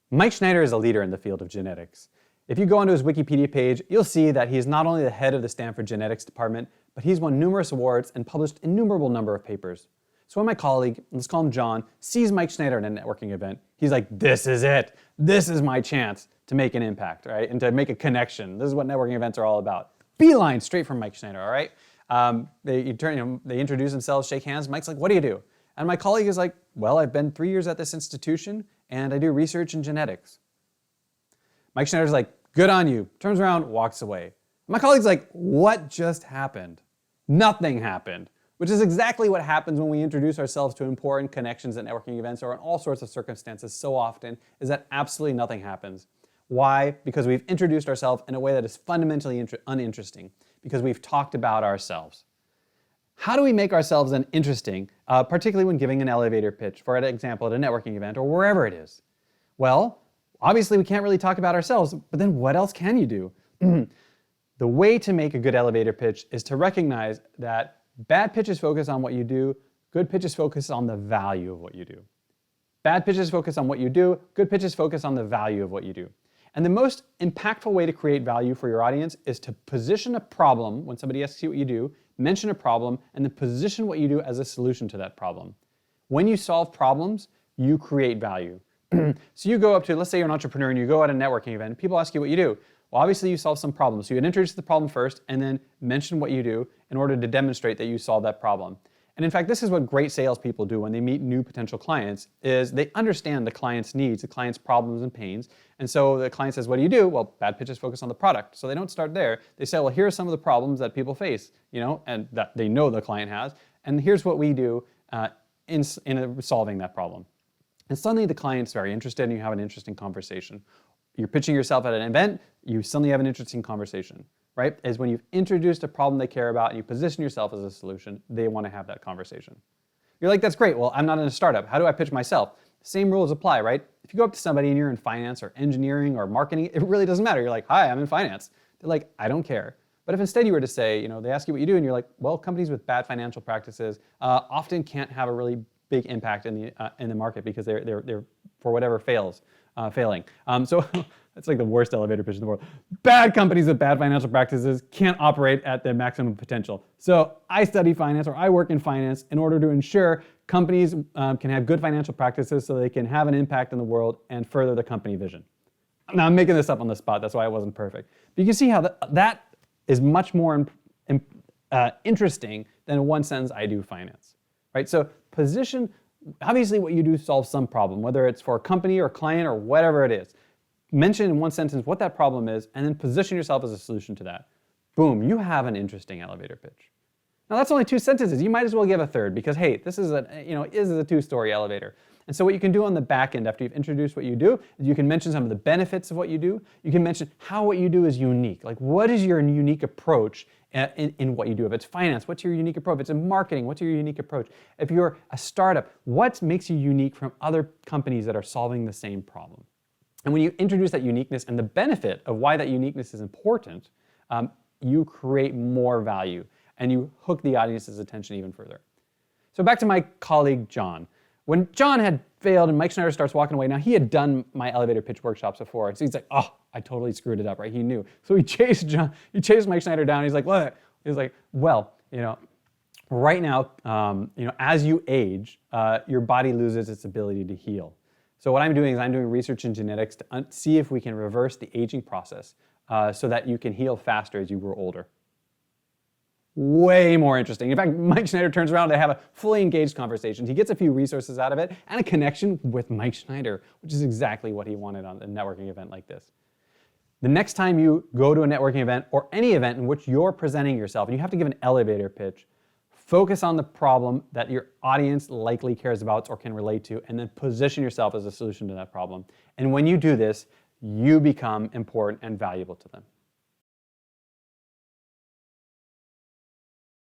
Mike Schneider is a leader in the field of genetics. If you go onto his Wikipedia page, you'll see that he is not only the head of the Stanford genetics department, but he's won numerous awards and published an innumerable number of papers. So when my colleague, let's call him John, sees Mike Schneider at a networking event, he's like, this is it. This is my chance to make an impact, right? And to make a connection. This is what networking events are all about. Beeline straight from Mike Schneider, all right? They introduce themselves, shake hands. Mike's like, what do you do? And my colleague is like, well, I've been 3 years at this institution and I do research in genetics. Mike Schneider's like, good on you. Turns around, walks away. My colleague's like, what just happened? Nothing happened, which is exactly what happens when we introduce ourselves to important connections at networking events or in all sorts of circumstances so often, is that absolutely nothing happens. Why? Because we've introduced ourselves in a way that is fundamentally uninteresting, because we've talked about ourselves. How do we make ourselves interesting, particularly when giving an elevator pitch, for example, at a networking event or wherever it is? Well, obviously we can't really talk about ourselves, but then what else can you do? The way to make a good elevator pitch is to recognize that bad pitches focus on what you do, good pitches focus on the value of what you do. Bad pitches focus on what you do, good pitches focus on the value of what you do. And the most impactful way to create value for your audience is to position a problem when somebody asks you what you do, mention a problem, and then position what you do as a solution to that problem. When you solve problems, you create value. So you go up to, let's say you're an entrepreneur and you go at a networking event and people ask you what you do. Well, obviously you solve some problems. So you introduce the problem first and then mention what you do in order to demonstrate that you solve that problem. And in fact, this is what great salespeople do when they meet new potential clients, is they understand the client's needs, the client's problems and pains. And so the client says, what do you do? Well, bad pitches focus on the product. So they don't start there. They say, well, here are some of the problems that people face, and that they know the client has. And here's what we do in solving that problem. And suddenly the client's very interested and you have an interesting conversation. You're pitching yourself at an event, you suddenly have an interesting conversation, right? Is when you've introduced a problem they care about and you position yourself as a solution, they want to have that conversation. You're like, that's great. Well, I'm not in a startup. How do I pitch myself? Same rules apply, right? If you go up to somebody and you're in finance or engineering or marketing, it really doesn't matter. You're like, hi, I'm in finance. They're like, I don't care. But if instead you were to say, they ask you what you do and you're like, well, companies with bad financial practices often can't have a really big impact in the market because they're for whatever failing. So that's like the worst elevator pitch in the world. Bad companies with bad financial practices can't operate at their maximum potential. So I study finance, or I work in finance, in order to ensure companies can have good financial practices so they can have an impact in the world and further the company vision. Now I'm making this up on the spot, that's why it wasn't perfect. But you can see how that is much more interesting than in one sentence, I do finance. Right? So position, obviously what you do solves some problem, whether it's for a company or client or whatever it is. Mention in one sentence what that problem is and then position yourself as a solution to that. Boom, you have an interesting elevator pitch. Now that's only 2 sentences. You might as well give a third because, hey, this is a 2-story elevator. And so what you can do on the back end after you've introduced what you do, is you can mention some of the benefits of what you do. You can mention how what you do is unique. Like, what is your unique approach in what you do? If it's finance, what's your unique approach? If it's in marketing, what's your unique approach? If you're a startup, what makes you unique from other companies that are solving the same problem? And when you introduce that uniqueness and the benefit of why that uniqueness is important, you create more value and you hook the audience's attention even further. So back to my colleague, John. When John had failed and Mike Schneider starts walking away, now he had done my elevator pitch workshops before, so he's like, oh, I totally screwed it up, right? He knew. So he chased Mike Schneider down. He's like, what? He's like, well, right now, as you age, your body loses its ability to heal. So what I'm doing is I'm doing research in genetics to see if we can reverse the aging process so that you can heal faster as you grow older. Way more interesting. In fact, Mike Schneider turns around to have a fully engaged conversation. He gets a few resources out of it and a connection with Mike Schneider, which is exactly what he wanted on a networking event like this. The next time you go to a networking event or any event in which you're presenting yourself and you have to give an elevator pitch, focus on the problem that your audience likely cares about or can relate to, and then position yourself as a solution to that problem. And when you do this, you become important and valuable to them.